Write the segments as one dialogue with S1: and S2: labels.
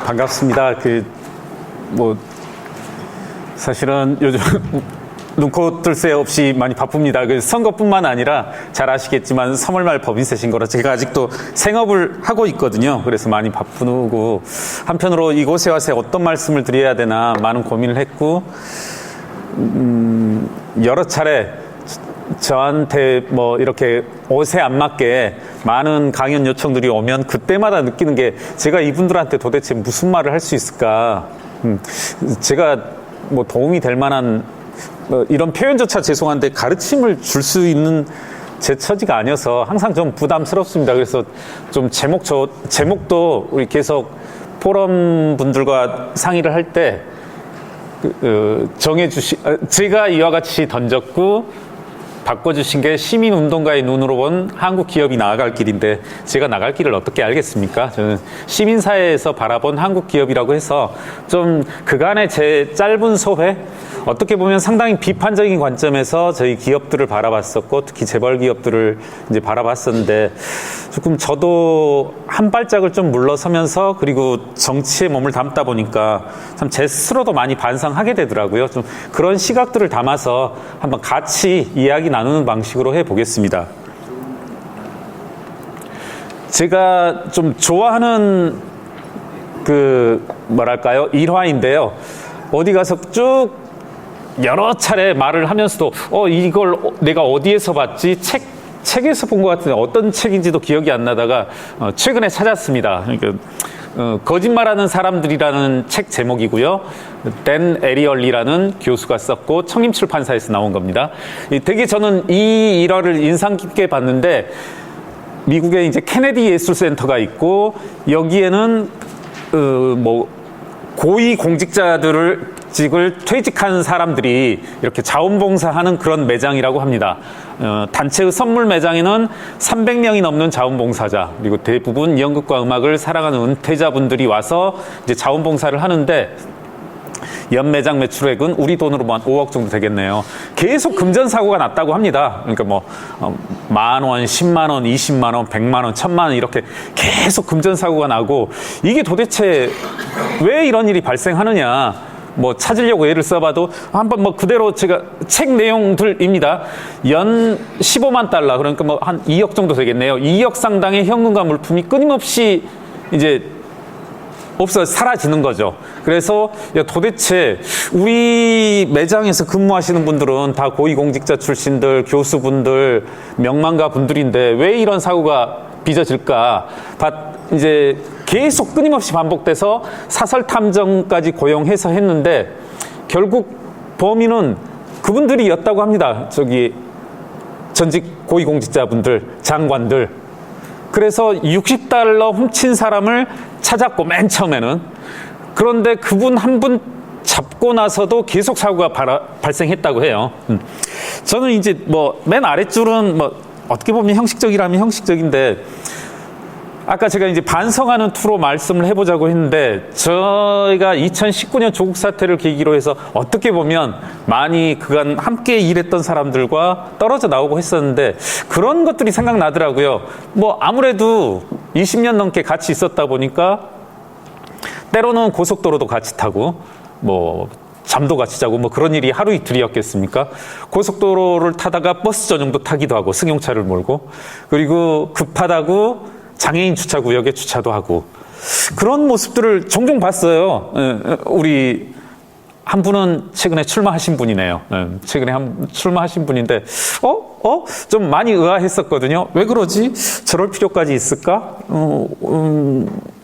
S1: 반갑습니다. 사실은 요즘 눈코 뜰 새 없이 많이 바쁩니다. 선거뿐만 아니라 잘 아시겠지만 3월 말 법인세신 거라 제가 아직도 생업을 하고 있거든요. 그래서 많이 바쁘고, 한편으로 이곳에 와서 어떤 말씀을 드려야 되나 많은 고민을 했고, 여러 차례 저한테 이렇게 옷에 안 맞게 많은 강연 요청들이 오면 그때마다 느끼는 게, 제가 이분들한테 도대체 무슨 말을 할 수 있을까. 제가 도움이 될 만한 이런 표현조차 죄송한데 가르침을 줄 수 있는 제 처지가 아니어서 항상 좀 부담스럽습니다. 그래서 좀 제목도 우리 계속 포럼 분들과 상의를 할 때 제가 이와 같이 던졌고 바꿔주신 게 시민운동가의 눈으로 본 한국 기업이 나아갈 길인데, 제가 나갈 길을 어떻게 알겠습니까? 저는 시민사회에서 바라본 한국 기업이라고 해서 좀 그간의 제 짧은 소회, 어떻게 보면 상당히 비판적인 관점에서 저희 기업들을 바라봤었고, 특히 재벌 기업들을 이제 바라봤었는데, 조금 저도 한 발짝을 좀 물러서면서, 그리고 정치에 몸을 담다 보니까 참 제 스스로도 많이 반성하게 되더라고요. 좀 그런 시각들을 담아서 한번 같이 이야기 나누는 방식으로 해보겠습니다. 제가 좀 좋아하는 일화인데요. 어디 가서 쭉 여러 차례 말을 하면서도 이걸 내가 어디에서 봤지? 책에서 본 것 같은데 어떤 책인지도 기억이 안 나다가 최근에 찾았습니다. 그러니까 거짓말하는 사람들이라는 책 제목이고요. 댄 에리얼리라는 교수가 썼고 청림출판사에서 나온 겁니다. 되게 저는 이 일화를 인상 깊게 봤는데, 미국에 이제 케네디 예술센터가 있고, 여기에는 고위 공직자직을 퇴직한 사람들이 이렇게 자원봉사하는 그런 매장이라고 합니다. 단체의 선물 매장에는 300명이 넘는 자원봉사자, 그리고 대부분 연극과 음악을 사랑하는 은퇴자분들이 와서 이제 자원봉사를 하는데, 연매장 매출액은 우리 돈으로 한 5억 정도 되겠네요. 계속 금전사고가 났다고 합니다. 그러니까 10,000원, 100,000원, 200,000원, 1,000,000원, 1,000,000원 이렇게 계속 금전사고가 나고, 이게 도대체 왜 이런 일이 발생하느냐. 찾으려고 애를 써봐도 한번 그대로 제가 책 내용들입니다. 연 15만 달러, 그러니까 한 2억 정도 되겠네요. 2억 상당의 현금과 물품이 끊임없이 이제 사라지는 거죠. 그래서 도대체 우리 매장에서 근무하시는 분들은 다 고위공직자 출신들, 교수분들, 명망가 분들인데 왜 이런 사고가 빚어질까? 이제 계속 끊임없이 반복돼서 사설 탐정까지 고용해서 했는데, 결국 범인은 그분들이었다고 합니다. 전직 고위공직자분들, 장관들. 그래서 60달러 훔친 사람을 찾았고, 맨 처음에는. 그런데 그분 한 분 잡고 나서도 계속 사고가 발생했다고 해요. 저는 이제 맨 아랫줄은 어떻게 보면 형식적이라면 형식적인데, 아까 제가 이제 반성하는 투로 말씀을 해보자고 했는데, 저희가 2019년 조국 사태를 계기로 해서 어떻게 보면 많이 그간 함께 일했던 사람들과 떨어져 나오고 했었는데, 그런 것들이 생각나더라고요. 아무래도 20년 넘게 같이 있었다 보니까 때로는 고속도로도 같이 타고 잠도 같이 자고 그런 일이 하루 이틀이었겠습니까? 고속도로를 타다가 버스 전용도 타기도 하고, 승용차를 몰고, 그리고 급하다고 장애인 주차구역에 주차도 하고, 그런 모습들을 종종 봤어요. 우리 한 분은 최근에 출마하신 분이네요. 최근에 출마하신 분인데, 좀 많이 의아했었거든요. 왜 그러지? 저럴 필요까지 있을까?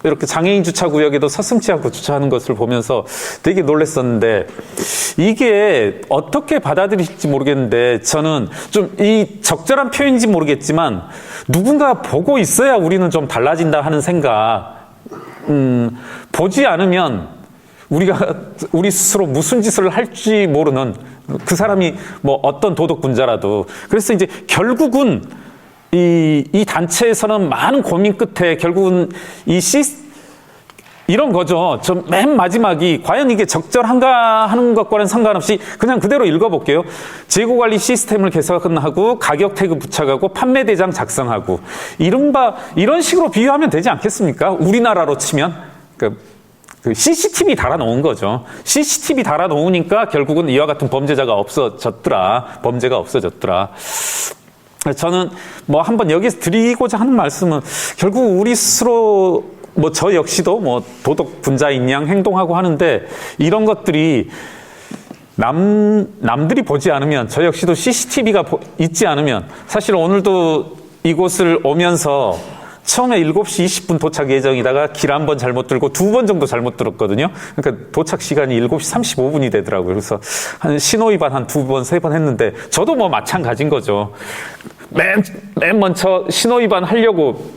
S1: 이렇게 장애인 주차구역에도 서슴지 않고 주차하는 것을 보면서 되게 놀랐었는데, 이게 어떻게 받아들일지 모르겠는데, 저는 좀 이 적절한 표현인지 모르겠지만, 누군가 보고 있어야 우리는 좀 달라진다 하는 생각. 보지 않으면 우리 스스로 무슨 짓을 할지 모르는, 그 사람이 어떤 도덕군자라도. 그래서 이제 결국은 이 단체에서는 많은 고민 끝에 결국은 이런 거죠. 맨 마지막이 과연 이게 적절한가 하는 것과는 상관없이 그냥 그대로 읽어볼게요. 재고관리 시스템을 개선하고 가격 태그 부착하고 판매 대장 작성하고, 이런 식으로 비유하면 되지 않겠습니까? 우리나라로 치면. 그 CCTV 달아놓은 거죠. CCTV 달아놓으니까 결국은 이와 같은 범죄가 없어졌더라. 저는 뭐 한번 여기서 드리고자 하는 말씀은 결국 우리 스스로 뭐 저 역시도 뭐 도덕 분자인 양 행동하고 하는데 이런 것들이 남들이 보지 않으면 저 역시도 CCTV가 있지 않으면 사실 오늘도 이곳을 오면서 처음에 7시 20분 도착 예정이다가 길 한 번 잘못 들고 2번 정도 잘못 들었거든요. 그러니까 도착 시간이 7시 35분이 되더라고요. 그래서 한 신호위반 한 2번, 3번 했는데 저도 뭐 마찬가지인 거죠. 맨 먼저 신호위반 하려고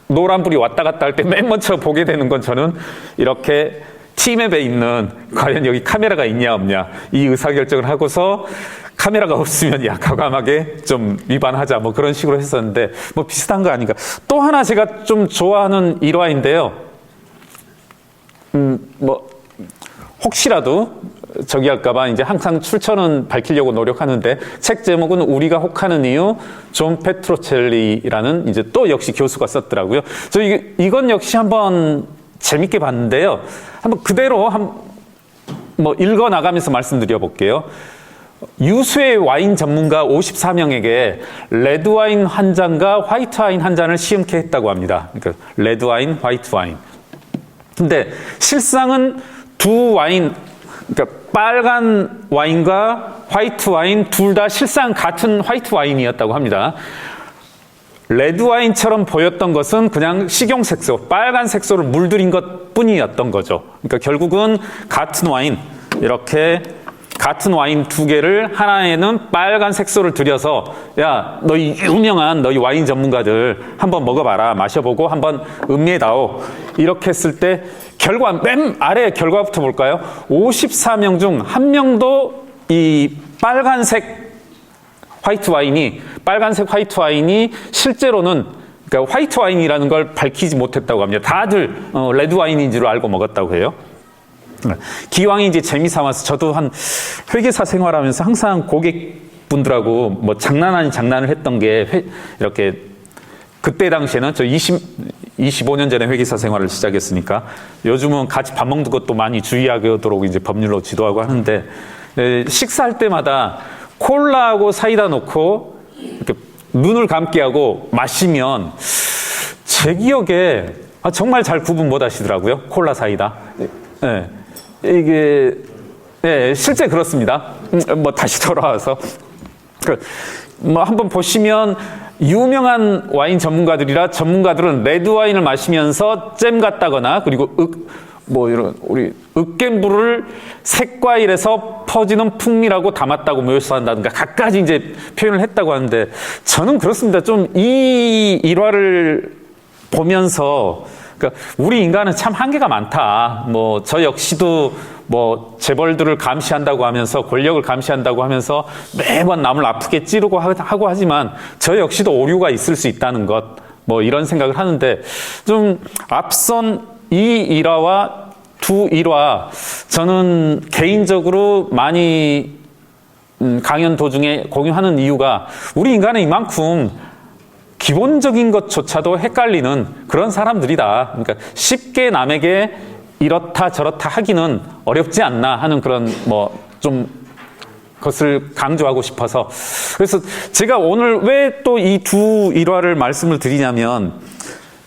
S1: 노란불이 왔다 갔다 할 때 맨 먼저 보게 되는 건 저는 이렇게 T맵에 있는 과연 여기 카메라가 있냐 없냐 이 의사결정을 하고서 카메라가 없으면 야 과감하게 좀 위반하자 뭐 그런 식으로 했었는데 뭐 비슷한 거 아닌가. 또 하나 제가 좀 좋아하는 일화인데요. 뭐 혹시라도 저기 할까봐 이제 항상 출처는 밝히려고 노력하는데 책 제목은 우리가 혹하는 이유 존 페트로첼리라는 이제 또 역시 교수가 썼더라고요. 저 이건 역시 한번 재밌게 봤는데요. 한번 그대로 뭐 읽어 나가면서 말씀드려 볼게요. 유수의 와인 전문가 54명에게 레드와인 한 잔과 화이트와인 한 잔을 시음케 했다고 합니다. 그러니까 레드와인, 화이트와인. 근데 실상은 두 와인, 그러니까 빨간 와인과 화이트 와인 둘 다 실상 같은 화이트 와인이었다고 합니다. 레드 와인처럼 보였던 것은 그냥 식용색소, 빨간 색소를 물들인 것 뿐이었던 거죠. 그러니까 결국은 같은 와인, 이렇게 같은 와인 두 개를 하나에는 빨간 색소를 들여서 야, 너희 유명한 너희 와인 전문가들 한번 먹어봐라, 마셔보고 한번 음미해다오. 이렇게 했을 때 결과 맨 아래 결과부터 볼까요? 54명 중 한 명도 이 빨간색 화이트 와인이 실제로는 그러니까 화이트 와인이라는 걸 밝히지 못했다고 합니다. 다들 레드 와인인 줄 알고 먹었다고 해요. 기왕이 이제 재미삼아서 저도 한 회계사 생활하면서 항상 고객분들하고 뭐 장난 아닌 장난을 했던 게 이렇게 그때 당시에는 저 25년 전에 회계사 생활을 시작했으니까 요즘은 같이 밥 먹는 것도 많이 주의하도록 이제 법률로 지도하고 하는데 식사할 때마다 콜라하고 사이다 놓고 이렇게 눈을 감게 하고 마시면 제 기억에 정말 잘 구분 못 하시더라고요. 콜라 사이다. 네. 이게 실제 그렇습니다. 뭐 다시 돌아와서 뭐 한번 보시면 유명한 와인 전문가들은 레드 와인을 마시면서 잼 같다거나 그리고 이런 우리 으깬물을 색과일에서 퍼지는 풍미라고 담았다고 묘사한다든가 갖가지 이제 표현을 했다고 하는데 저는 그렇습니다. 좀 이 일화를 보면서 그러니까 우리 인간은 참 한계가 많다. 뭐 저 역시도 뭐 재벌들을 감시한다고 하면서 권력을 감시한다고 하면서 매번 남을 아프게 찌르고 하고 하지만 저 역시도 오류가 있을 수 있다는 것 뭐 이런 생각을 하는데 좀 앞선 이 일화와 두 일화 저는 개인적으로 많이 강연 도중에 공유하는 이유가 우리 인간은 이만큼 기본적인 것조차도 헷갈리는 그런 사람들이다. 그러니까 쉽게 남에게 이렇다 저렇다 하기는 어렵지 않나 하는 그런 뭐 좀 것을 강조하고 싶어서 그래서 제가 오늘 왜 또 이 두 일화를 말씀을 드리냐면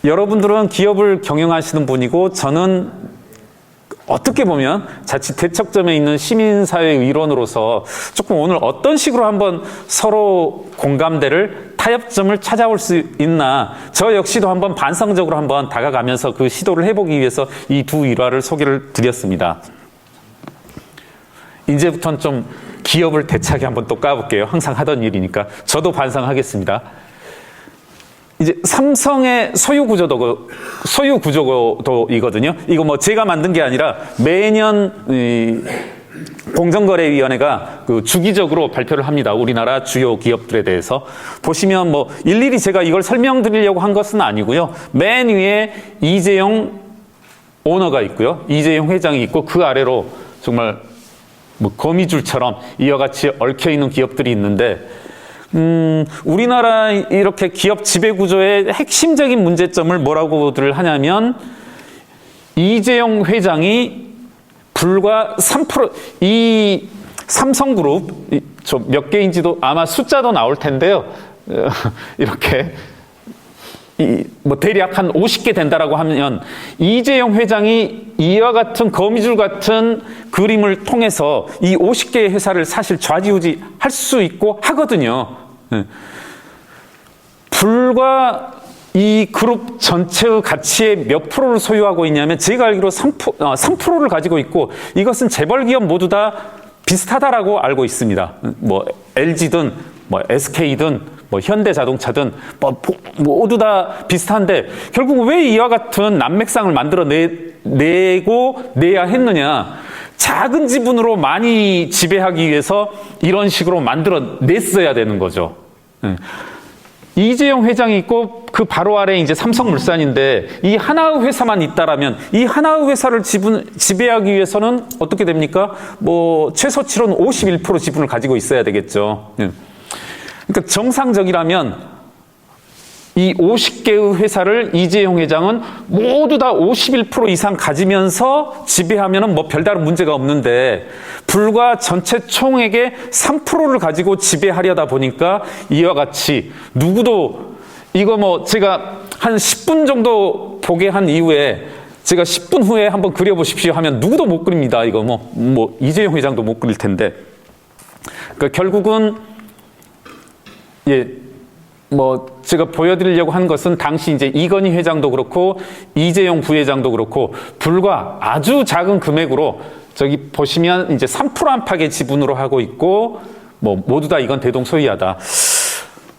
S1: 여러분들은 기업을 경영하시는 분이고 저는 어떻게 보면 자칫 대척점에 있는 시민사회 일원으로서 조금 오늘 어떤 식으로 한번 서로 공감대를 타협점을 찾아올 수 있나 저 역시도 한번 반성적으로 한번 다가가면서 그 시도를 해보기 위해서 이 두 일화를 소개를 드렸습니다. 이제부터는 좀 기업을 대차게 한번 또 까볼게요. 항상 하던 일이니까 저도 반성하겠습니다. 이제 삼성의 소유 구조도이거든요. 이거 뭐 제가 만든 게 아니라 매년 공정거래위원회가 그 주기적으로 발표를 합니다. 우리나라 주요 기업들에 대해서 보시면 뭐 일일이 제가 이걸 설명드리려고 한 것은 아니고요. 맨 위에 이재용 오너가 있고요. 이재용 회장이 있고 그 아래로 정말 뭐 거미줄처럼 이와 같이 얽혀 있는 기업들이 있는데. 우리나라 이렇게 기업 지배구조의 핵심적인 문제점을 뭐라고들 하냐면 이재용 회장이 불과 3%, 이 삼성그룹, 몇 개인지도 아마 숫자도 나올 텐데요. 이렇게, 뭐 대략 한 50개 된다라고 하면 이재용 회장이 이와 같은 거미줄 같은 그림을 통해서 이 50개의 회사를 사실 좌지우지 할 수 있고 하거든요. 불과 이 그룹 전체의 가치의 몇 프로를 소유하고 있냐면 제가 알기로 3%를 가지고 있고 이것은 재벌 기업 모두 다 비슷하다라고 알고 있습니다. 뭐 LG든 뭐 SK든 뭐 현대자동차든 뭐 모두 다 비슷한데 결국 왜 이와 같은 난맥상을 만들어 내야 했느냐? 작은 지분으로 많이 지배하기 위해서 이런 식으로 만들어 냈어야 되는 거죠. 이재용 회장이 있고 그 바로 아래 이제 삼성물산인데 이 하나의 회사만 있다라면 이 하나의 회사를 지배하기 위해서는 어떻게 됩니까? 뭐 최소치로는 51% 지분을 가지고 있어야 되겠죠. 그러니까 정상적이라면 이 50개의 회사를 이재용 회장은 모두 다 51% 이상 가지면서 지배하면은 뭐 별다른 문제가 없는데 불과 전체 총액의 3%를 가지고 지배하려다 보니까 이와 같이 누구도 이거 뭐 제가 한 10분 정도 보게 한 이후에 제가 10분 후에 한번 그려보십시오 하면 누구도 못 그립니다. 이거 뭐 이재용 회장도 못 그릴 텐데. 그러니까 결국은 뭐 제가 보여드리려고 한 것은 당시 이제 이건희 회장도 그렇고 이재용 부회장도 그렇고 불과 아주 작은 금액으로 저기 보시면 이제 3% 안팎의 지분으로 하고 있고 뭐 모두 다 이건 대동소이하다.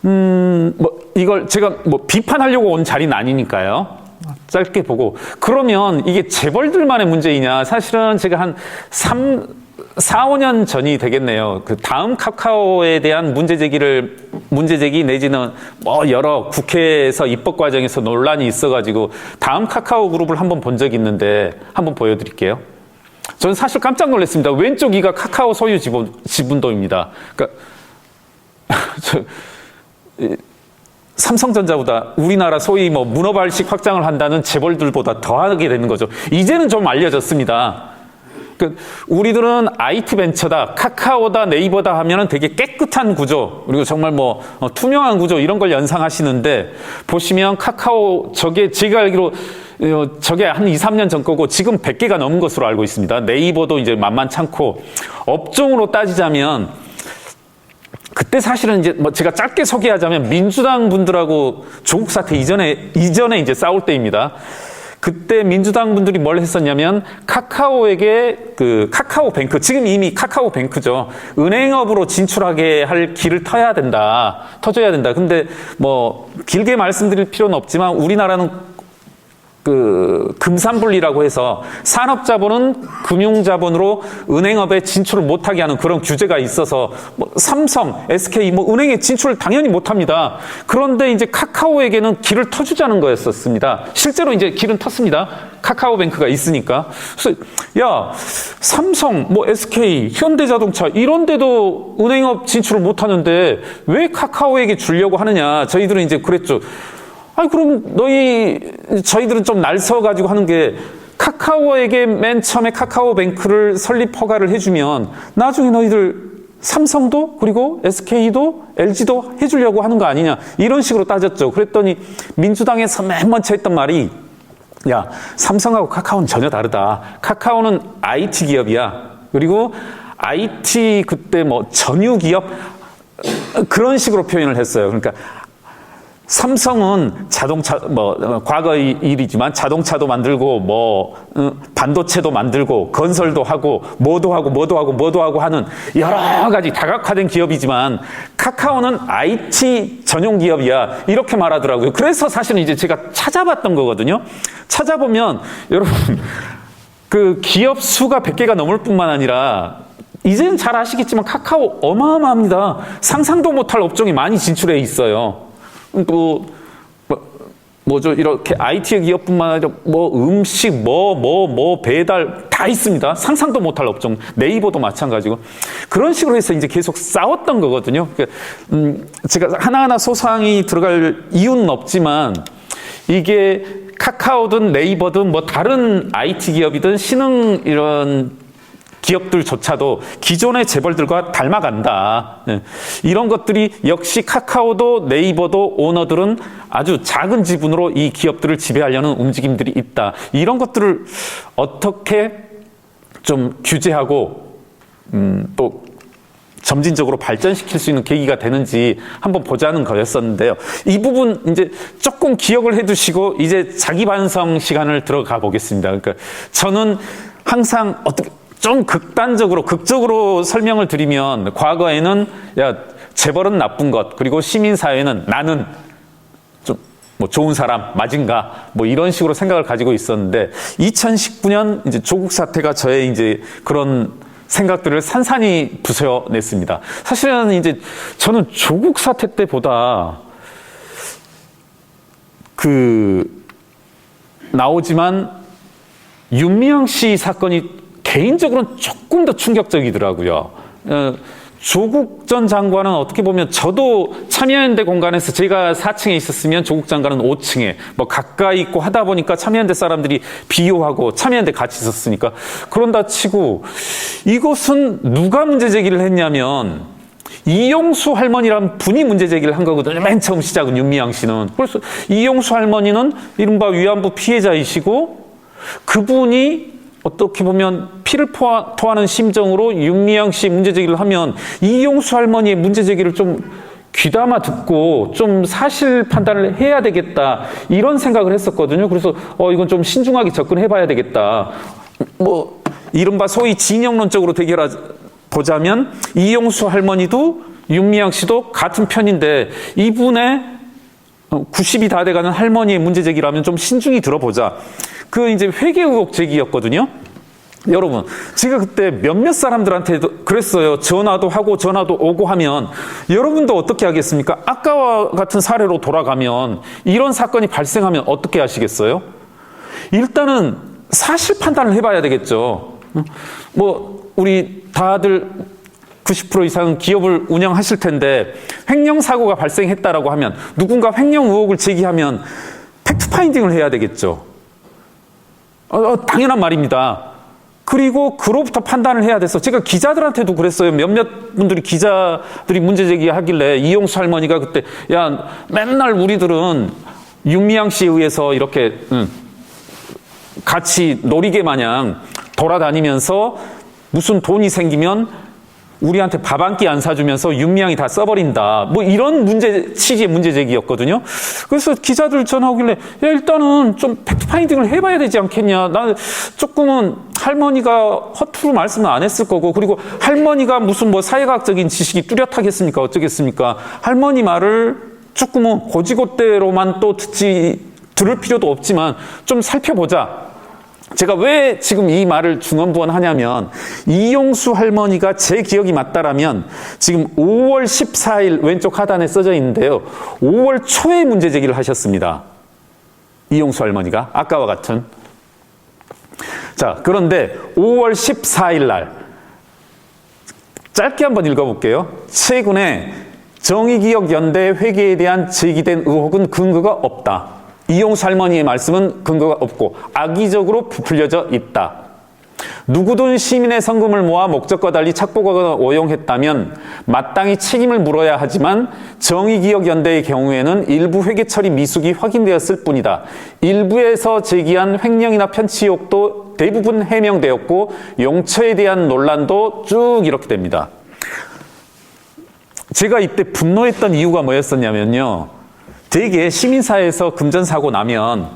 S1: 뭐 이걸 제가 뭐 비판하려고 온 자리는 아니니까요. 짧게 보고 그러면 이게 재벌들만의 문제이냐? 사실은 제가 한 4, 5년 전이 되겠네요. 그 다음 카카오에 대한 문제제기 내지는 뭐 여러 국회에서 입법 과정에서 논란이 있어가지고 다음 카카오 그룹을 한번 본 적이 있는데 한번 보여드릴게요. 저는 사실 깜짝 놀랐습니다. 왼쪽 이가 카카오 소유 지분도입니다. 그러니까 삼성전자보다 우리나라 소위 뭐 문어발식 확장을 한다는 재벌들보다 더하게 되는 거죠. 이제는 좀 알려졌습니다. 우리들은 IT 벤처다, 카카오다, 네이버다 하면은 되게 깨끗한 구조, 그리고 정말 뭐 투명한 구조 이런 걸 연상하시는데 보시면 카카오 저게 제가 알기로 저게 한 2, 3년 전 거고 지금 100개가 넘은 것으로 알고 있습니다. 네이버도 이제 만만찮고 업종으로 따지자면 그때 사실은 이제 뭐 제가 짧게 소개하자면 민주당 분들하고 조국 사태 이전에 이제 싸울 때입니다. 그때 민주당 분들이 뭘 했었냐면 카카오에게 그 카카오뱅크, 지금 이미 카카오뱅크죠. 은행업으로 진출하게 할 길을 터줘야 된다. 근데 뭐 길게 말씀드릴 필요는 없지만 우리나라는 그 금산분리라고 해서 산업자본은 금융자본으로 은행업에 진출을 못하게 하는 그런 규제가 있어서 뭐 삼성, SK 뭐 은행에 진출을 당연히 못합니다. 그런데 이제 카카오에게는 길을 터주자는 거였었습니다. 실제로 이제 길은 텄습니다. 카카오뱅크가 있으니까. 그래서 야, 삼성, 뭐 SK, 현대자동차 이런 데도 은행업 진출을 못하는데 왜 카카오에게 주려고 하느냐. 저희들은 이제 그랬죠. 아니, 그럼 저희들은 좀 날서가지고 하는 게 카카오에게 맨 처음에 카카오뱅크를 설립 허가를 해주면 나중에 너희들 삼성도 그리고 SK도 LG도 해주려고 하는 거 아니냐. 이런 식으로 따졌죠. 그랬더니 민주당에서 맨 먼저 했던 말이 야, 삼성하고 카카오는 전혀 다르다. 카카오는 IT 기업이야. 그리고 IT 그때 뭐 전유 기업 그런 식으로 표현을 했어요. 그러니까 삼성은 자동차, 과거의 일이지만 자동차도 만들고, 반도체도 만들고, 건설도 하고, 뭐도 하고 하는 여러 가지 다각화된 기업이지만, 카카오는 IT 전용 기업이야. 이렇게 말하더라고요. 그래서 사실은 이제 제가 찾아봤던 거거든요. 찾아보면, 여러분, 그 기업 수가 100개가 넘을 뿐만 아니라, 이제는 잘 아시겠지만 카카오 어마어마합니다. 상상도 못할 업종이 많이 진출해 있어요. 뭐죠? 이렇게 IT 기업뿐만 아니라 음식, 배달 다 있습니다. 상상도 못할 업종. 네이버도 마찬가지고. 그런 식으로 해서 이제 계속 싸웠던 거거든요. 제가 하나하나 소상히 들어갈 이유는 없지만 이게 카카오든 네이버든 뭐 다른 IT 기업이든 신흥 이런 기업들조차도 기존의 재벌들과 닮아간다. 이런 것들이 역시 카카오도 네이버도 오너들은 아주 작은 지분으로 이 기업들을 지배하려는 움직임들이 있다. 이런 것들을 어떻게 좀 규제하고 또 점진적으로 발전시킬 수 있는 계기가 되는지 한번 보자는 거였었는데요. 이 부분 이제 조금 기억을 해두시고 이제 자기 반성 시간을 들어가 보겠습니다. 그러니까 저는 항상 어떻게 좀 극적으로 설명을 드리면 과거에는 야 재벌은 나쁜 것 그리고 시민사회는 나는 좀 뭐 좋은 사람 맞은가 뭐 이런 식으로 생각을 가지고 있었는데 2019년 이제 조국 사태가 저의 이제 그런 생각들을 산산히 부숴냈습니다. 사실은 이제 저는 조국 사태 때보다 나오지만 윤미향 씨 사건이 개인적으로는 조금 더 충격적이더라고요. 조국 전 장관은 어떻게 보면 저도 참여연대 공간에서 제가 4층에 있었으면 조국 장관은 5층에 뭐 가까이 있고 하다 보니까 참여연대 사람들이 비호하고 참여연대 같이 있었으니까 그런다 치고 이것은 누가 문제 제기를 했냐면 이용수 할머니란 분이 문제 제기를 한 거거든요. 맨 처음 시작은 윤미향 씨는. 그래서 이용수 할머니는 이른바 위안부 피해자이시고 그분이 어떻게 보면 피를 토하는 심정으로 윤미향 씨 문제 제기를 하면 이용수 할머니의 문제 제기를 좀 귀담아 듣고 좀 사실 판단을 해야 되겠다 이런 생각을 했었거든요. 그래서 이건 좀 신중하게 접근해 봐야 되겠다. 뭐 이른바 소위 진영론적으로 보자면 이용수 할머니도 윤미향 씨도 같은 편인데 이분의 90이 다 돼가는 할머니의 문제 제기라면 좀 신중히 들어보자. 이제 회계 의혹 제기였거든요. 여러분, 제가 그때 몇몇 사람들한테도 그랬어요. 전화도 하고 전화도 오고 하면 여러분도 어떻게 하겠습니까? 아까와 같은 사례로 돌아가면 이런 사건이 발생하면 어떻게 하시겠어요? 일단은 사실 판단을 해봐야 되겠죠. 뭐 우리 다들 90% 이상은 기업을 운영하실 텐데 횡령 사고가 발생했다라고 하면 누군가 횡령 의혹을 제기하면 팩트 파인딩을 해야 되겠죠. 당연한 말입니다. 그리고 그로부터 판단을 해야 돼서 제가 기자들한테도 그랬어요. 몇몇 분들이 기자들이 문제 제기하길래 이용수 할머니가 그때 야 맨날 우리들은 윤미향 씨에 의해서 이렇게 같이 놀이개 마냥 돌아다니면서 무슨 돈이 생기면 우리한테 밥 한 끼 안 사주면서 윤미향이 다 써버린다. 뭐 이런 취지의 문제 제기였거든요. 그래서 기자들 전화 오길래, 야, 일단은 좀 팩트 파인딩을 해봐야 되지 않겠냐. 나 조금은 할머니가 허투루 말씀은 안 했을 거고, 그리고 할머니가 무슨 뭐 사회과학적인 지식이 뚜렷하겠습니까? 어쩌겠습니까? 할머니 말을 조금은 고지고대로만 또 들을 필요도 없지만 좀 살펴보자. 제가 왜 지금 이 말을 중언부언하냐면 이용수 할머니가 제 기억이 맞다라면 지금 5월 14일 왼쪽 하단에 써져 있는데요. 5월 초에 문제 제기를 하셨습니다. 이용수 할머니가 아까와 같은. 자, 그런데 5월 14일 날 짧게 한번 읽어볼게요. 최근에 정의기억연대 회계에 대한 제기된 의혹은 근거가 없다. 이용수 할머니의 말씀은 근거가 없고 악의적으로 부풀려져 있다. 누구든 시민의 성금을 모아 목적과 달리 착복하거나 오용했다면 마땅히 책임을 물어야 하지만 정의기억연대의 경우에는 일부 회계 처리 미숙이 확인되었을 뿐이다. 일부에서 제기한 횡령이나 편취 의혹도 대부분 해명되었고 용처에 대한 논란도 쭉 이렇게 됩니다. 제가 이때 분노했던 이유가 뭐였었냐면요. 되게 시민사회에서 금전사고 나면,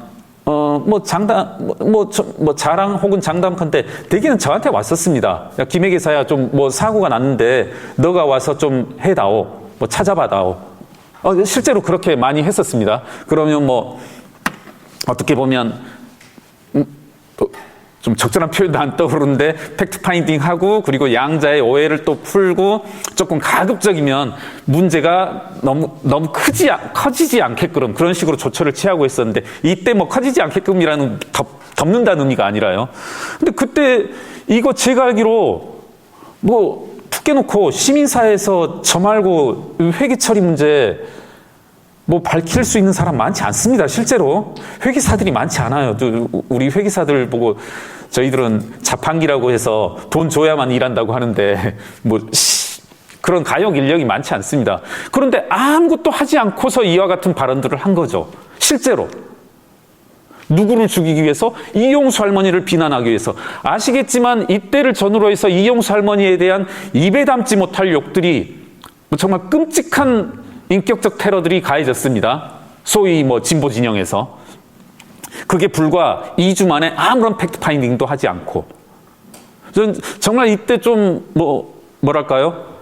S1: 자랑 혹은 장담컨대 대개는 저한테 왔었습니다. 야, 김회계사야 좀 사고가 났는데 너가 와서 좀 해다오. 찾아봐다오. 실제로 그렇게 많이 했었습니다. 그러면 어떻게 보면, 좀 적절한 표현도 안 떠오르는데 팩트 파인딩 하고 그리고 양자의 오해를 또 풀고 조금 가급적이면 문제가 너무 커지지 않게끔 그런 식으로 조처를 취하고 있었는데 이때 커지지 않게끔이라는 덮는다는 의미가 아니라요. 근데 그때 이거 제가 알기로 툭 깨놓고 시민사회에서 저 말고 회계 처리 문제 뭐 밝힐 수 있는 사람 많지 않습니다. 실제로 회계사들이 많지 않아요. 우리 회계사들 보고 저희들은 자판기라고 해서 돈 줘야만 일한다고 하는데 뭐 그런 가역 인력이 많지 않습니다. 그런데 아무것도 하지 않고서 이와 같은 발언들을 한 거죠. 실제로 누구를 죽이기 위해서? 이용수 할머니를 비난하기 위해서. 아시겠지만 이때를 전후로 해서 이용수 할머니에 대한 입에 담지 못할 욕들이 정말 끔찍한 인격적 테러들이 가해졌습니다. 소위 뭐 진보 진영에서. 그게 불과 2주 만에 아무런 팩트 파인딩도 하지 않고. 저는 정말 이때 좀 뭐랄까요?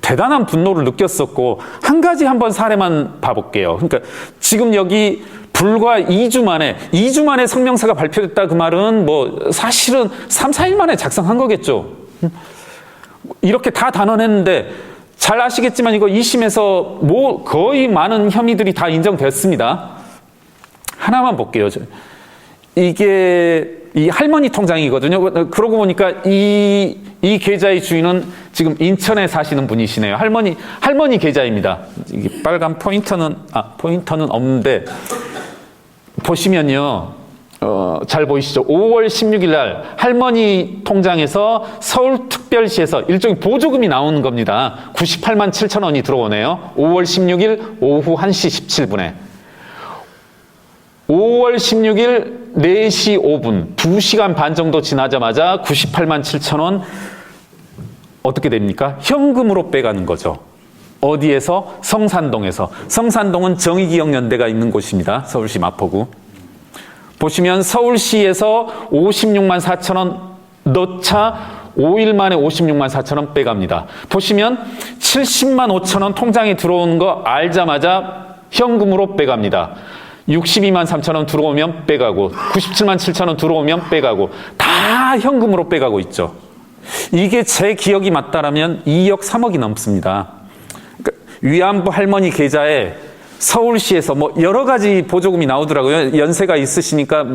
S1: 대단한 분노를 느꼈었고, 한 가지 한번 사례만 봐볼게요. 그러니까 지금 여기 불과 2주 만에 성명서가 발표됐다 그 말은 뭐 사실은 3, 4일 만에 작성한 거겠죠. 이렇게 다 단언했는데 잘 아시겠지만 이거 2심에서 뭐 거의 많은 혐의들이 다 인정됐습니다. 하나만 볼게요. 이게 이 할머니 통장이거든요. 그러고 보니까 이 계좌의 주인은 지금 인천에 사시는 분이시네요. 할머니 계좌입니다. 이게 빨간 포인터는 없는데 보시면요. 잘 보이시죠? 5월 16일 날 할머니 통장에서 서울특별시에서 일종의 보조금이 나오는 겁니다. 98만 7천 원이 들어오네요. 5월 16일 오후 1시 17분에. 5월 16일 4시 5분, 2시간 반 정도 지나자마자 98만 7천 원 어떻게 됩니까? 현금으로 빼가는 거죠. 어디에서? 성산동에서. 성산동은 정의기억연대가 있는 곳입니다. 서울시 마포구. 보시면 서울시에서 56만 4천 원 넣자 5일 만에 56만 4천 원 빼갑니다. 보시면 70만 5천 원 통장에 들어오는 거 알자마자 현금으로 빼갑니다. 62만 3천 원 들어오면 빼가고 97만 7천 원 들어오면 빼가고 다 현금으로 빼가고 있죠. 이게 제 기억이 맞다라면 2억 3억이 넘습니다. 그러니까 위안부 할머니 계좌에 서울시에서 뭐 여러 가지 보조금이 나오더라고요. 연세가 있으시니까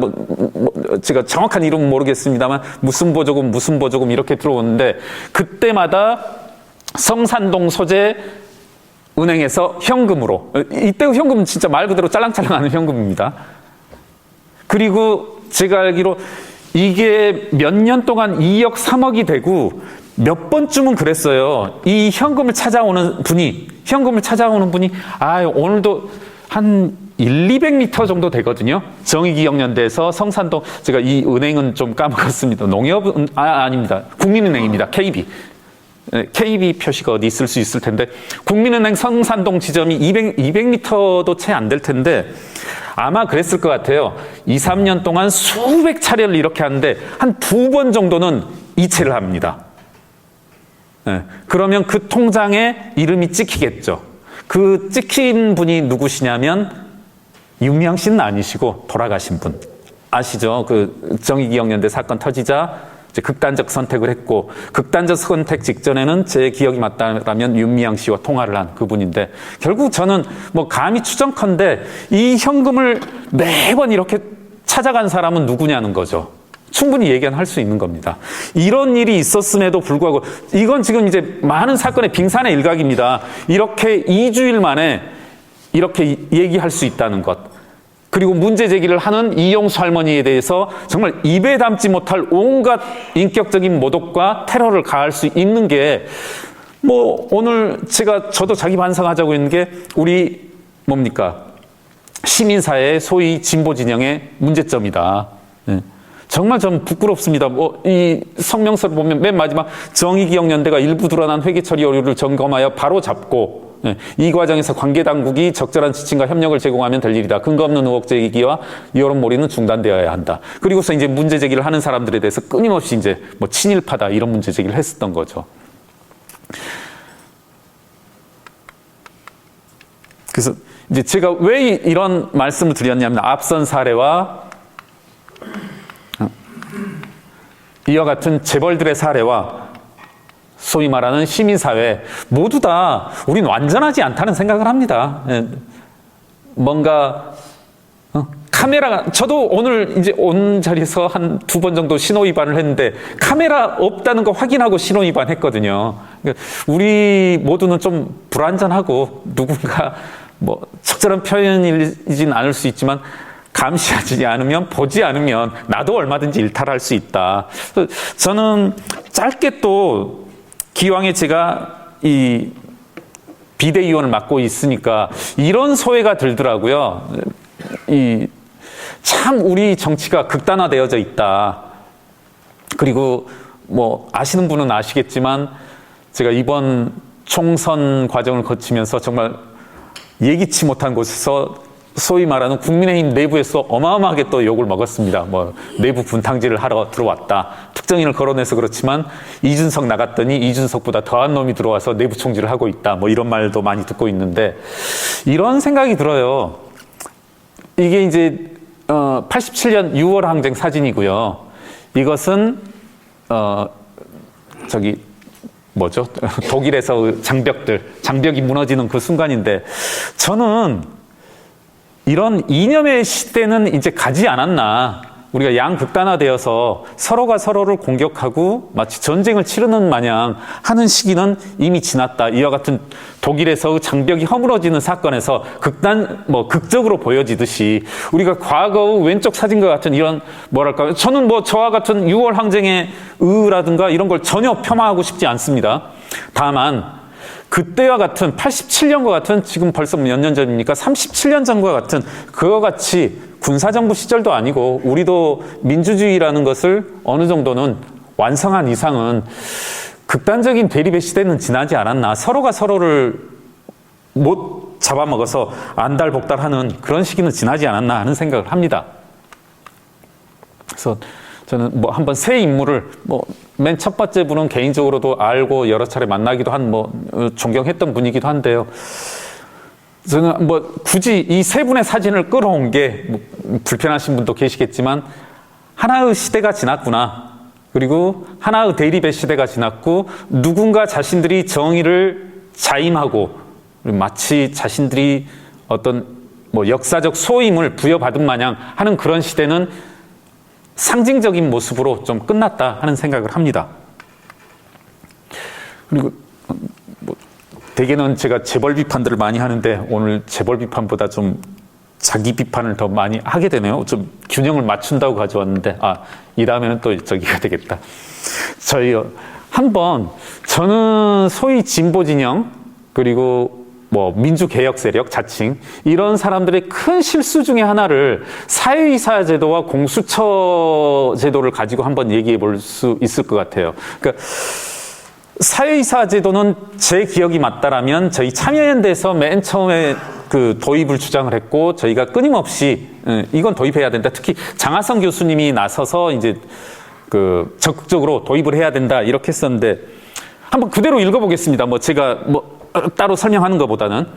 S1: 제가 정확한 이름은 모르겠습니다만 무슨 보조금 이렇게 들어오는데 그때마다 성산동 소재 은행에서 현금으로, 이때 현금은 진짜 말 그대로 짤랑짤랑하는 현금입니다. 그리고 제가 알기로 이게 몇 년 동안 2억 3억이 되고 몇 번쯤은 그랬어요. 이 현금을 찾아오는 분이 오늘도 한 200m 정도 되거든요. 정의기억연대에서 성산동, 제가 이 은행은 좀 까먹었습니다. 아닙니다. 국민은행입니다. KB 표시가 어디 있을 수 있을 텐데 국민은행 성산동 지점이 200m도 채 안 될 텐데 아마 그랬을 것 같아요. 2, 3년 동안 수백 차례를 이렇게 하는데 한 2번 정도는 이체를 합니다. 네. 그러면 그 통장에 이름이 찍히겠죠. 그 찍힌 분이 누구시냐면 윤미향 씨는 아니시고 돌아가신 분 아시죠? 그 정의기억연대 사건 터지자 이제 극단적 선택을 했고 극단적 선택 직전에는 제 기억이 맞다면 윤미향 씨와 통화를 한 그분인데 결국 저는 뭐 감히 추정컨대 이 현금을 매번 이렇게 찾아간 사람은 누구냐는 거죠. 충분히 예견할 수 있는 겁니다. 이런 일이 있었음에도 불구하고 이건 지금 이제 많은 사건의 빙산의 일각입니다. 이렇게 2주일 만에 이렇게 얘기할 수 있다는 것. 그리고 문제 제기를 하는 이용수 할머니에 대해서 정말 입에 담지 못할 온갖 인격적인 모독과 테러를 가할 수 있는 게 뭐 오늘 저도 자기 반성하자고 했는 게 우리 뭡니까? 시민사회의 소위 진보 진영의 문제점이다. 네. 정말 좀 부끄럽습니다. 이 성명서를 보면 맨 마지막 정의기억연대가 일부 드러난 회계 처리 오류를 점검하여 바로 잡고 이 과정에서 관계 당국이 적절한 지침과 협력을 제공하면 될 일이다. 근거 없는 의혹 제기와 여론몰이는 중단되어야 한다. 그리고서 이제 문제 제기를 하는 사람들에 대해서 끊임없이 이제 뭐 친일파다 이런 문제 제기를 했었던 거죠. 그래서 이제 제가 왜 이런 말씀을 드렸냐면 앞선 사례와 이와 같은 재벌들의 사례와 소위 말하는 시민사회 모두 다 우린 완전하지 않다는 생각을 합니다. 뭔가 카메라가 저도 오늘 이제 온 자리에서 한 2번 정도 신호 위반을 했는데 카메라 없다는 거 확인하고 신호 위반했거든요. 그러니까 우리 모두는 좀 불완전하고 누군가 뭐 적절한 표현이진 않을 수 있지만 감시하지 않으면, 보지 않으면 나도 얼마든지 일탈할 수 있다. 저는 짧게 또 기왕에 제가 이 비대위원을 맡고 있으니까 이런 소회가 들더라고요. 참 우리 정치가 극단화되어져 있다. 그리고 뭐 아시는 분은 아시겠지만 제가 이번 총선 과정을 거치면서 정말 예기치 못한 곳에서 소위 말하는 국민의힘 내부에서 어마어마하게 또 욕을 먹었습니다. 뭐 내부 분탕질을 하러 들어왔다. 특정인을 거론해서 그렇지만 이준석 나갔더니 이준석보다 더한 놈이 들어와서 내부 총질을 하고 있다. 뭐 이런 말도 많이 듣고 있는데 이런 생각이 들어요. 이게 이제 87년 6월 항쟁 사진이고요. 이것은 독일에서 장벽이 무너지는 그 순간인데 저는 이런 이념의 시대는 이제 가지 않았나. 우리가 양극단화되어서 서로가 서로를 공격하고 마치 전쟁을 치르는 마냥 하는 시기는 이미 지났다. 이와 같은 독일에서 장벽이 허물어지는 사건에서 극적으로 보여지듯이 우리가 과거의 왼쪽 사진과 같은 이런 뭐랄까요. 저는 뭐 저와 같은 6월 항쟁의 의라든가 이런 걸 전혀 폄하하고 싶지 않습니다. 다만 그때와 같은 87년과 같은 지금 벌써 몇 년 전입니까? 37년 전과 같은 그와 같이 군사정부 시절도 아니고 우리도 민주주의라는 것을 어느 정도는 완성한 이상은 극단적인 대립의 시대는 지나지 않았나. 서로가 서로를 못 잡아먹어서 안달복달하는 그런 시기는 지나지 않았나 하는 생각을 합니다. 그래서 저는 뭐 한번 새 인물을 맨 첫 번째 분은 개인적으로도 알고 여러 차례 만나기도 한 존경했던 분이기도 한데요. 저는 굳이 이 세 분의 사진을 끌어온 게 불편하신 분도 계시겠지만 하나의 시대가 지났구나. 그리고 하나의 대립의 시대가 지났고 누군가 자신들이 정의를 자임하고 마치 자신들이 어떤 역사적 소임을 부여받은 마냥 하는 그런 시대는 상징적인 모습으로 좀 끝났다 하는 생각을 합니다. 그리고 대개는 제가 재벌 비판들을 많이 하는데 오늘 재벌 비판보다 좀 자기 비판을 더 많이 하게 되네요. 좀 균형을 맞춘다고 가져왔는데 이 다음에는 또 저기가 되겠다. 저는 소위 진보 진영 그리고 민주개혁 세력, 자칭 이런 사람들의 큰 실수 중에 하나를 사회이사 제도와 공수처 제도를 가지고 한번 얘기해 볼 수 있을 것 같아요. 그러니까 사회이사 제도는 제 기억이 맞다라면 저희 참여연대에서 맨 처음에 그 도입을 주장을 했고 저희가 끊임없이 이건 도입해야 된다. 특히 장하성 교수님이 나서서 이제 적극적으로 도입을 해야 된다 이렇게 했었는데 한번 그대로 읽어보겠습니다. 제가 따로 설명하는 것보다는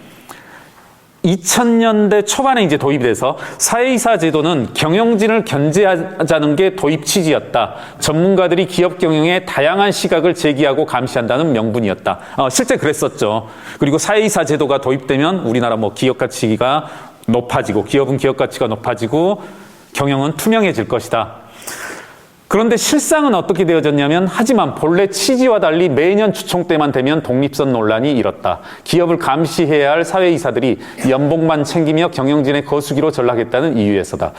S1: 2000년대 초반에 이제 도입이 돼서 사회이사 제도는 경영진을 견제하자는 게 도입 취지였다. 전문가들이 기업 경영에 다양한 시각을 제기하고 감시한다는 명분이었다. 실제 그랬었죠. 그리고 사회이사 제도가 도입되면 우리나라 기업 가치가 높아지고 기업은 기업 가치가 높아지고 경영은 투명해질 것이다. 그런데 실상은 어떻게 되어졌냐면 하지만 본래 취지와 달리 매년 주총 때만 되면 독립선 논란이 일었다. 기업을 감시해야 할 사회이사들이 연봉만 챙기며 경영진의 거수기로 전락했다는 이유에서다.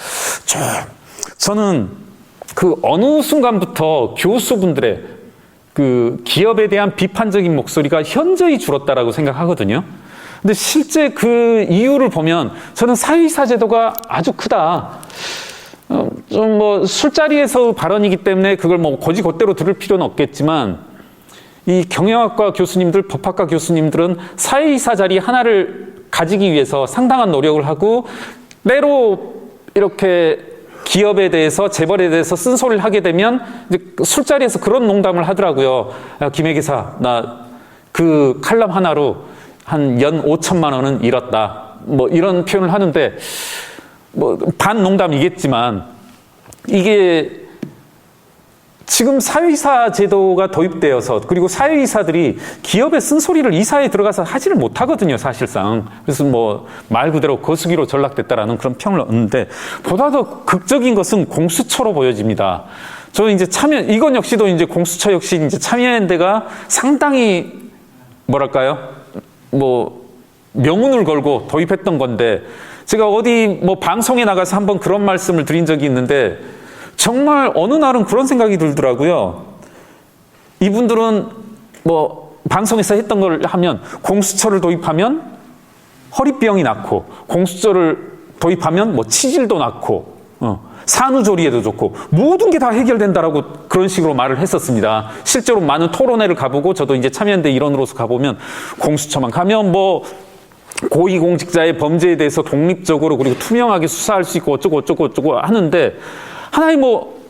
S1: 저는 그 어느 순간부터 교수분들의 그 기업에 대한 비판적인 목소리가 현저히 줄었다라고 생각하거든요. 근데 실제 그 이유를 보면 저는 사회이사 제도가 아주 크다. 술자리에서 발언이기 때문에 그걸 곧대로 들을 필요는 없겠지만 이 경영학과 교수님들, 법학과 교수님들은 사회이사 자리 하나를 가지기 위해서 상당한 노력을 하고 때로 이렇게 기업에 대해서 재벌에 대해서 쓴소리를 하게 되면 이제 술자리에서 그런 농담을 하더라고요. 김 기사, 나 그 칼럼 하나로 한 연 5천만 원은 잃었다. 이런 표현을 하는데 반농담이겠지만 이게 지금 사회이사 제도가 도입되어서 그리고 사회이사들이 기업에 쓴소리를 이사에 들어가서 하지를 못하거든요, 사실상. 그래서 말 그대로 거수기로 전락됐다라는 그런 평을 얻는데 보다 더 극적인 것은 공수처로 보여집니다. 저 이제 이건 역시도 이제 공수처 역시 이제 참여연대가 상당히 뭐랄까요? 명운을 걸고 도입했던 건데, 제가 어디 뭐 방송에 나가서 한번 그런 말씀을 드린 적이 있는데, 정말 어느 날은 그런 생각이 들더라고요. 이분들은 뭐 방송에서 했던 걸 하면, 공수처를 도입하면 허리병이 낫고, 공수처를 도입하면 뭐 치질도 낫고, 산후조리에도 좋고, 모든 게 다 해결된다라고 그런 식으로 말을 했었습니다. 실제로 많은 토론회를 가보고, 저도 이제 참여연대 일원으로서 가보면, 공수처만 가면 뭐 고위공직자의 범죄에 대해서 독립적으로 그리고 투명하게 수사할 수 있고 어쩌고 하는데, 하나의 뭐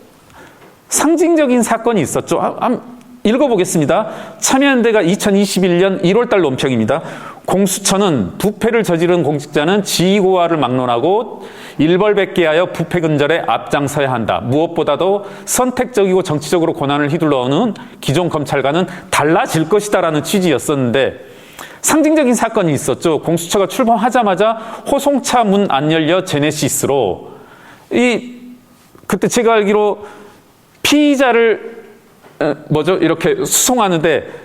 S1: 상징적인 사건이 있었죠. 한번 읽어보겠습니다. 참여연대가 2021년 1월달 논평입니다. 공수처는 부패를 저지른 공직자는 지위고하를 막론하고 일벌백계하여 부패 근절에 앞장서야 한다. 무엇보다도 선택적이고 정치적으로 권한을 휘둘러오는 기존 검찰과는 달라질 것이다라는 취지였었는데, 상징적인 사건이 있었죠. 공수처가 출범하자마자 호송차 문 안 열려 제네시스로, 그때 제가 알기로 피의자를 이렇게 수송하는데,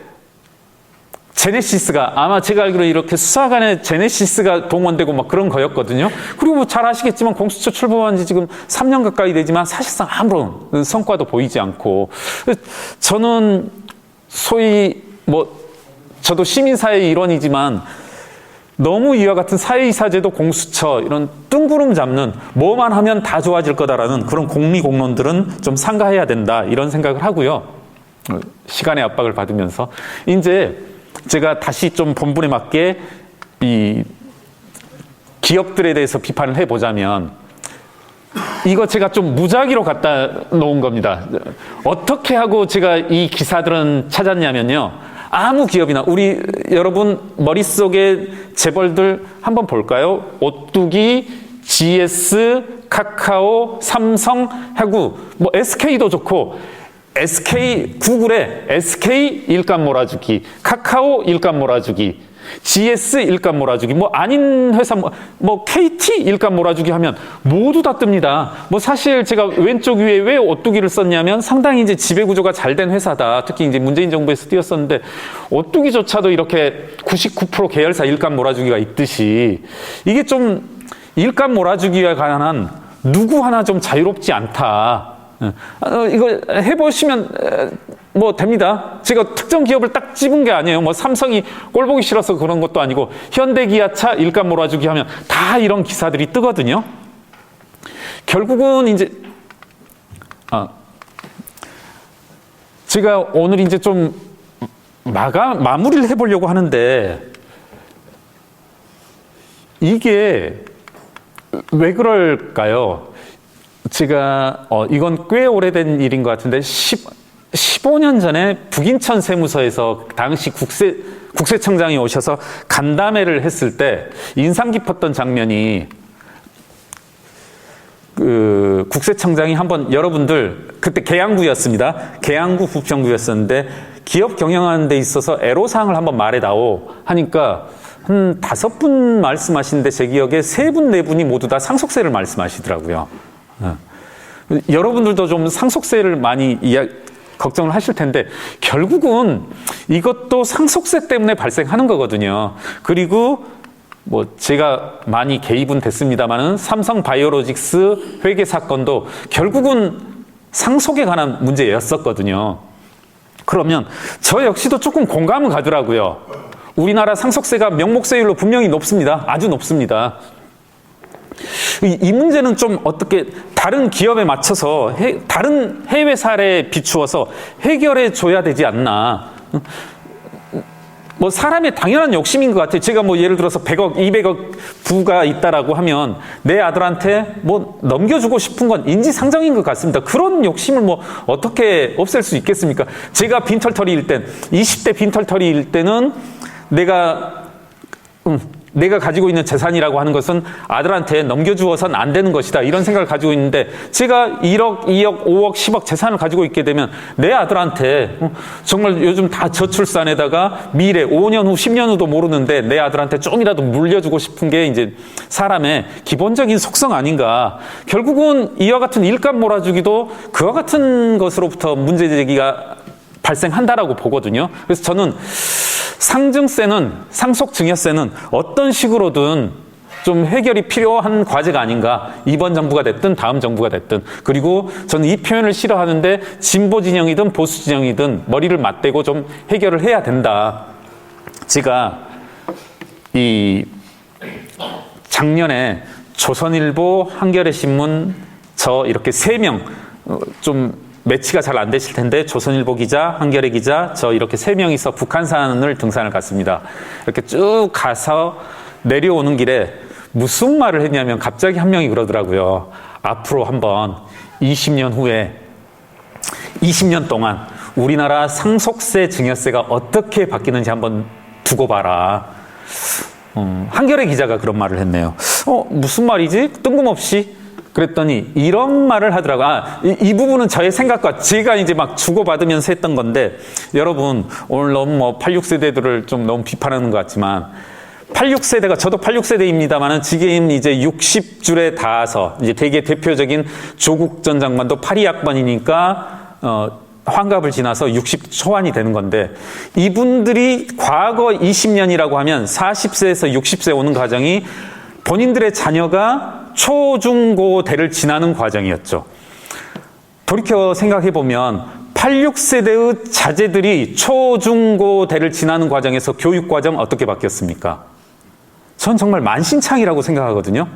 S1: 제네시스가, 아마 제가 알기로 이렇게 수사관에 제네시스가 동원되고 막 그런 거였거든요. 그리고 뭐 잘 아시겠지만 공수처 출범한 지 지금 3년 가까이 되지만 사실상 아무런 성과도 보이지 않고, 저는 소위 저도 시민사회의 일원이지만 너무 이와 같은 사회이사제도, 공수처, 이런 뜬구름 잡는, 뭐만 하면 다 좋아질 거다라는 그런 공리공론들은 좀 삼가해야 된다, 이런 생각을 하고요. 시간의 압박을 받으면서 이제 제가 다시 좀 본분에 맞게 이 기업들에 대해서 비판을 해보자면, 이거 제가 좀 무작위로 갖다 놓은 겁니다. 어떻게 하고 제가 이 기사들은 찾았냐면요, 아무 기업이나, 우리 여러분 머릿속에 재벌들 한번 볼까요? 오뚜기, GS, 카카오, 삼성, 해구, 뭐 SK도 좋고, 구글에 SK 일감 몰아주기, 카카오 일감 몰아주기, GS 일감 몰아주기, 뭐 아닌 회사, 뭐 KT 일감 몰아주기 하면 모두 다 뜹니다. 뭐 사실 제가 왼쪽 위에 왜 오뚜기를 썼냐면, 상당히 이제 지배구조가 잘 된 회사다. 특히 이제 문재인 정부에서 띄었었는데, 오뚜기조차도 이렇게 99% 계열사 일감 몰아주기가 있듯이, 이게 좀 일감 몰아주기에 관한 누구 하나 좀 자유롭지 않다. 이거 해보시면 뭐 됩니다. 제가 특정 기업을 딱 집은 게 아니에요. 뭐 삼성이 꼴보기 싫어서 그런 것도 아니고, 현대기아차 일감 몰아주기 하면 다 이런 기사들이 뜨거든요. 결국은 이제 제가 오늘 이제 좀 마무리를 해보려고 하는데, 이게 왜 그럴까요? 제가 이건 꽤 오래된 일인 것 같은데, 15년 전에 북인천 세무서에서 당시 국세청장이 오셔서 간담회를 했을 때 인상 깊었던 장면이, 그 국세청장이 한번, 여러분들 그때 계양구였습니다. 계양구 부평구였었는데, 기업 경영하는 데 있어서 애로사항을 한번 말해다오 하니까 한 5분 말씀하시는데, 제 기억에 3분, 4분이 모두 다 상속세를 말씀하시더라고요. 여러분들도 좀 상속세를 많이 걱정을 하실 텐데, 결국은 이것도 상속세 때문에 발생하는 거거든요. 그리고 뭐 제가 많이 개입은 됐습니다만은, 삼성 바이오로직스 회계 사건도 결국은 상속에 관한 문제였었거든요. 그러면 저 역시도 조금 공감은 가더라고요. 우리나라 상속세가 명목세율로 분명히 높습니다. 아주 높습니다. 이 문제는 좀 어떻게 다른 기업에 맞춰서, 다른 해외 사례에 비추어서 해결해 줘야 되지 않나. 뭐 사람의 당연한 욕심인 것 같아요. 제가 뭐 예를 들어서 100억, 200억 부가 있다라고 하면 내 아들한테 뭐 넘겨주고 싶은 건 인지상정인 것 같습니다. 그런 욕심을 뭐 어떻게 없앨 수 있겠습니까? 제가 빈털터리일 땐, 20대 빈털터리일 때는 내가 가지고 있는 재산이라고 하는 것은 아들한테 넘겨주어서는 안 되는 것이다, 이런 생각을 가지고 있는데, 제가 1억, 2억, 5억, 10억 재산을 가지고 있게 되면 내 아들한테, 정말 요즘 다 저출산에다가 미래 5년 후, 10년 후도 모르는데 내 아들한테 좀이라도 물려주고 싶은 게 이제 사람의 기본적인 속성 아닌가. 결국은 이와 같은 일감 몰아주기도 그와 같은 것으로부터 문제 제기가 발생한다라고 보거든요. 그래서 저는 상속증여세는 어떤 식으로든 좀 해결이 필요한 과제가 아닌가. 이번 정부가 됐든 다음 정부가 됐든. 그리고 저는 이 표현을 싫어하는데 진보 진영이든 보수 진영이든 머리를 맞대고 좀 해결을 해야 된다. 제가 이 작년에 조선일보, 한겨레 신문 저 이렇게 3명 좀 매치가 잘 안 되실 텐데 조선일보 기자, 한겨레 기자 저 이렇게 3명이서 북한산을 등산을 갔습니다. 이렇게 쭉 가서 내려오는 길에 무슨 말을 했냐면 갑자기 한 명이 그러더라고요. 앞으로 한번 20년 후에 20년 동안 우리나라 상속세, 증여세가 어떻게 바뀌는지 한번 두고 봐라. 한겨레 기자가 그런 말을 했네요. 무슨 말이지? 뜬금없이. 그랬더니 이런 말을 하더라고요. 이 부분은 저의 생각과 제가 이제 막 주고받으면서 했던 건데, 여러분, 오늘 너무 86세대들을 좀 너무 비판하는 것 같지만, 86세대가, 저도 86세대입니다만은 지금 이제 60줄에 닿아서, 이제 되게 대표적인 조국 전 장관도 82학번이니까, 환갑을 지나서 60 초반이 되는 건데, 이분들이 과거 20년이라고 하면 40세에서 60세 오는 과정이 본인들의 자녀가 초, 중, 고, 대를 지나는 과정이었죠. 돌이켜 생각해보면 86세대의 자제들이 초, 중, 고, 대를 지나는 과정에서 교육 과정 어떻게 바뀌었습니까? 전 정말 만신창이라고 생각하거든요.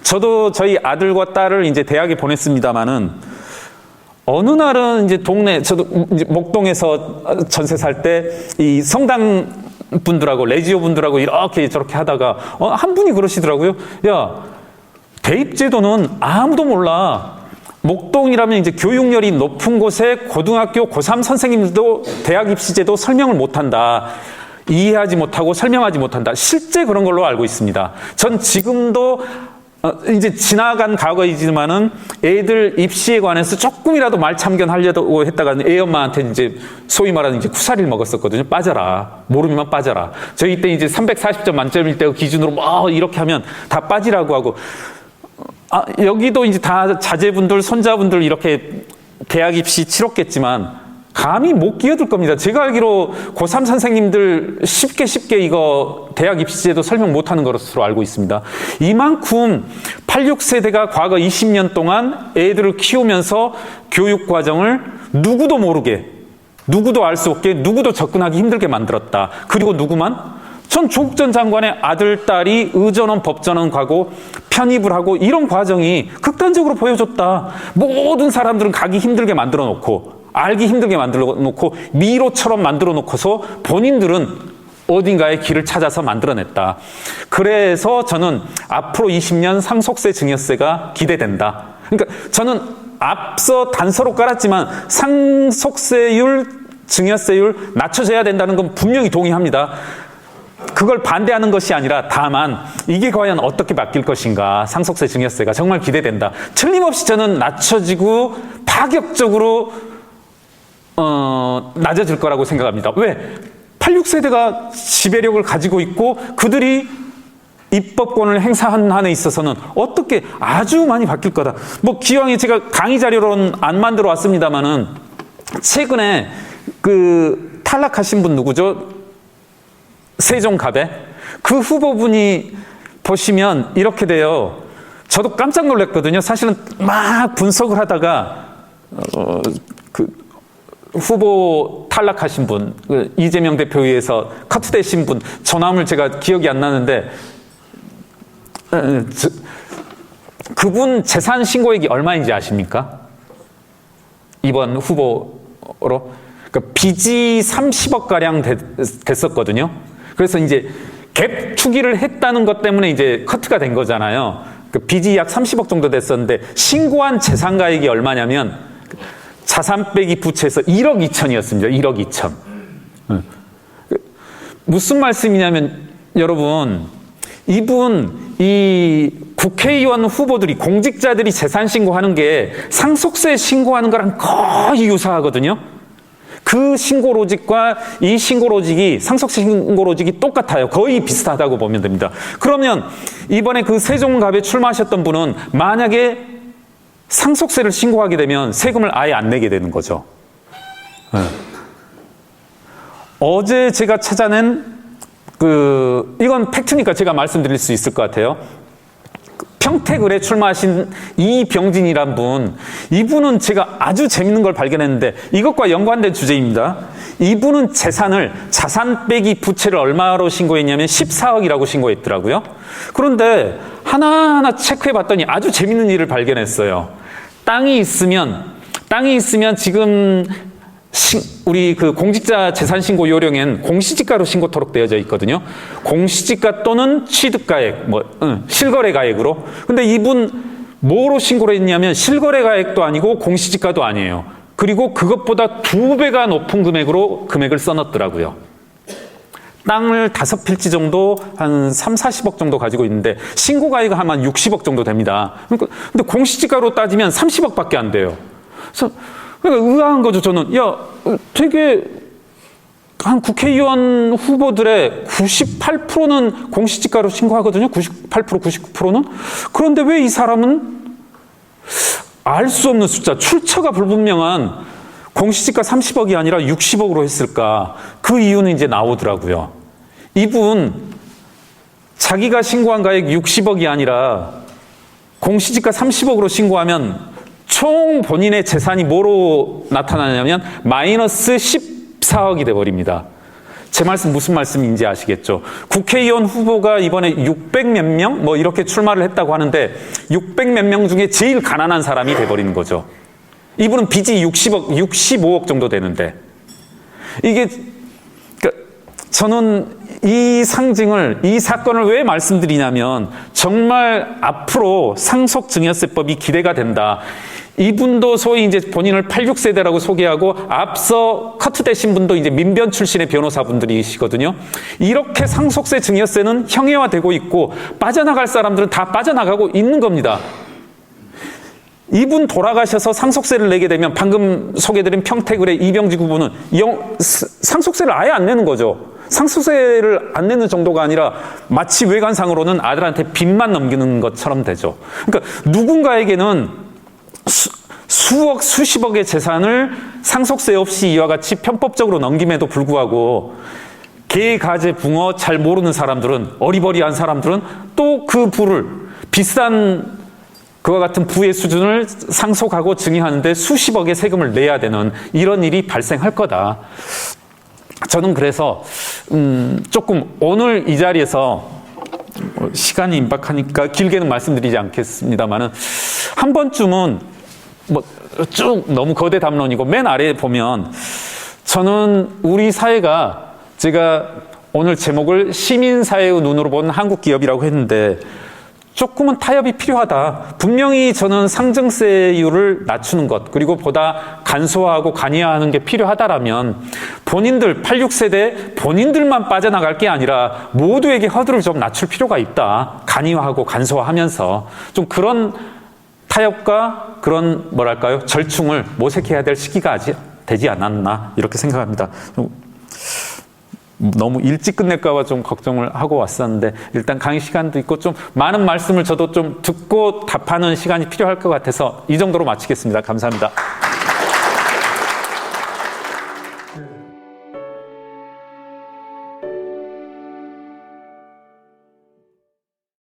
S1: 저도 저희 아들과 딸을 이제 대학에 보냈습니다마는 어느 날은 이제 동네, 저도 이제 목동에서 전세 살 때 이 성당 분들하고 레지오 분들하고 이렇게 저렇게 하다가 한 분이 그러시더라고요. 야, 대입제도는 아무도 몰라. 목동이라면 이제 교육열이 높은 곳에 고등학교 고3 선생님들도 대학 입시제도 설명을 못한다. 이해하지 못하고 설명하지 못한다. 실제 그런 걸로 알고 있습니다. 전 지금도 이제 지나간 과거이지만은 애들 입시에 관해서 조금이라도 말 참견하려고 했다가 애 엄마한테 이제 소위 말하는 이제 쿠사리를 먹었었거든요. 빠져라. 모르면 빠져라. 저희 때 이제 340점 만점일 때 기준으로 뭐 이렇게 하면 다 빠지라고 하고, 여기도 이제 다 자제분들, 손자분들 이렇게 대학 입시 치렀겠지만 감히 못 끼어들 겁니다. 제가 알기로 고3 선생님들 쉽게 이거 대학 입시제도 설명 못하는 것으로 알고 있습니다. 이만큼 86세대가 과거 20년 동안 애들을 키우면서 교육 과정을 누구도 모르게, 누구도 알 수 없게, 누구도 접근하기 힘들게 만들었다. 그리고 누구만? 전 조국 전 장관의 아들, 딸이 의전원, 법전원 가고 편입을 하고 이런 과정이 극단적으로 보여줬다. 모든 사람들은 가기 힘들게 만들어 놓고, 알기 힘들게 만들어 놓고, 미로처럼 만들어 놓고서 본인들은 어딘가에 길을 찾아서 만들어냈다. 그래서 저는 앞으로 20년 상속세, 증여세가 기대된다. 그러니까 저는 앞서 단서로 깔았지만 상속세율, 증여세율 낮춰져야 된다는 건 분명히 동의합니다. 그걸 반대하는 것이 아니라 다만 이게 과연 어떻게 바뀔 것인가. 상속세, 증여세가 정말 기대된다. 틀림없이 저는 낮춰지고 파격적으로 낮아질 거라고 생각합니다. 왜? 86세대가 지배력을 가지고 있고 그들이 입법권을 행사하는 한에 있어서는 어떻게 아주 많이 바뀔 거다. 뭐 기왕에 제가 강의 자료로는 안 만들어 왔습니다만은 최근에 그 탈락하신 분 누구죠? 세종갑에 그 후보분이 보시면 이렇게 돼요. 저도 깜짝 놀랐거든요. 사실은 막 분석을 하다가 그 후보 탈락하신 분, 이재명 대표 위해서 커트되신 분, 전함을 제가 기억이 안 나는데 그분 재산 신고액이 얼마인지 아십니까? 이번 후보로 그러니까 빚이 30억 가량 됐었거든요. 그래서 이제 갭 투기를 했다는 것 때문에 이제 커트가 된 거잖아요. 그 빚이 약 30억 정도 됐었는데 신고한 재산가액이 얼마냐면 자산 빼기 부채에서 1억 2천이었습니다. 1억 2천. 무슨 말씀이냐면 여러분, 이분 이 국회의원 후보들이, 공직자들이 재산 신고하는 게 상속세 신고하는 거랑 거의 유사하거든요. 그 신고 로직과 이 신고 로직이, 상속세 신고 로직이 똑같아요. 거의 비슷하다고 보면 됩니다. 그러면 이번에 그 세종갑에 출마하셨던 분은 만약에 상속세를 신고하게 되면 세금을 아예 안 내게 되는 거죠. 어제 제가 찾아낸 이건 팩트니까 제가 말씀드릴 수 있을 것 같아요. 평택을에 출마하신 이병진이란 분, 이분은 제가 아주 재밌는 걸 발견했는데 이것과 연관된 주제입니다. 이분은 자산 빼기 부채를 얼마로 신고했냐면 14억이라고 신고했더라고요. 그런데 하나하나 체크해 봤더니 아주 재밌는 일을 발견했어요. 땅이 있으면 지금 우리 공직자 재산신고 요령엔 공시지가로 신고토록 되어져 있거든요. 공시지가 또는 취득가액, 실거래가액으로. 근데 이분 뭐로 신고를 했냐면 실거래가액도 아니고 공시지가도 아니에요. 그리고 그것보다 2배가 높은 금액을 써놨더라고요. 땅을 5필지 정도 한 3, 40억 정도 가지고 있는데 신고가액은 한 60억 정도 됩니다. 근데 공시지가로 따지면 30억밖에 안 돼요. 그래서 의아한 거죠, 저는. 되게 한 국회의원 후보들의 98%는 공시지가로 신고하거든요. 98%, 99%는. 그런데 왜 이 사람은 알 수 없는 숫자, 출처가 불분명한 공시지가 30억이 아니라 60억으로 했을까? 그 이유는 이제 나오더라고요. 이분 자기가 신고한 가액 60억이 아니라 공시지가 30억으로 신고하면 총 본인의 재산이 뭐로 나타나냐면 마이너스 14억이 돼버립니다. 제 말씀 무슨 말씀인지 아시겠죠? 국회의원 후보가 이번에 600몇 명? 이렇게 출마를 했다고 하는데 600몇 명 중에 제일 가난한 사람이 돼버리는 거죠. 이분은 빚이 65억 정도 되는데 저는 이 사건을 왜 말씀드리냐면 정말 앞으로 상속증여세법이 기대가 된다. 이분도 소위 이제 본인을 86세대라고 소개하고 앞서 커트되신 분도 이제 민변 출신의 변호사분들이시거든요. 이렇게 상속세 증여세는 형해화되고 있고 빠져나갈 사람들은 다 빠져나가고 있는 겁니다. 이분 돌아가셔서 상속세를 내게 되면 방금 소개드린 평택을의 이병지 후보는 상속세를 아예 안 내는 거죠. 상속세를 안 내는 정도가 아니라 마치 외관상으로는 아들한테 빚만 넘기는 것처럼 되죠. 그러니까 누군가에게는 수억, 수십억의 재산을 상속세 없이 이와 같이 편법적으로 넘김에도 불구하고 개, 가재, 붕어 잘 모르는 사람들은, 어리버리한 사람들은 또 그 부를 비싼 그와 같은 부의 수준을 상속하고 증여하는데 수십억의 세금을 내야 되는 이런 일이 발생할 거다. 저는 그래서 조금 오늘 이 자리에서 시간이 임박하니까 길게는 말씀드리지 않겠습니다만은 한 번쯤은 쭉 너무 거대 담론이고 맨 아래에 보면 저는 우리 사회가 제가 오늘 제목을 시민사회의 눈으로 본 한국 기업이라고 했는데 조금은 타협이 필요하다. 분명히 저는 상증세율을 낮추는 것 그리고 보다 간소화하고 간이화하는 게 필요하다라면 본인들 86세대 본인들만 빠져나갈 게 아니라 모두에게 허들을 좀 낮출 필요가 있다. 간이화하고 간소화하면서 좀 그런 타협과 그런 절충을 모색해야 될 시기가 아직 되지 않았나 이렇게 생각합니다. 너무 일찍 끝낼까 봐 좀 걱정을 하고 왔었는데 일단 강의 시간도 있고 좀 많은 말씀을 저도 좀 듣고 답하는 시간이 필요할 것 같아서 이 정도로 마치겠습니다. 감사합니다.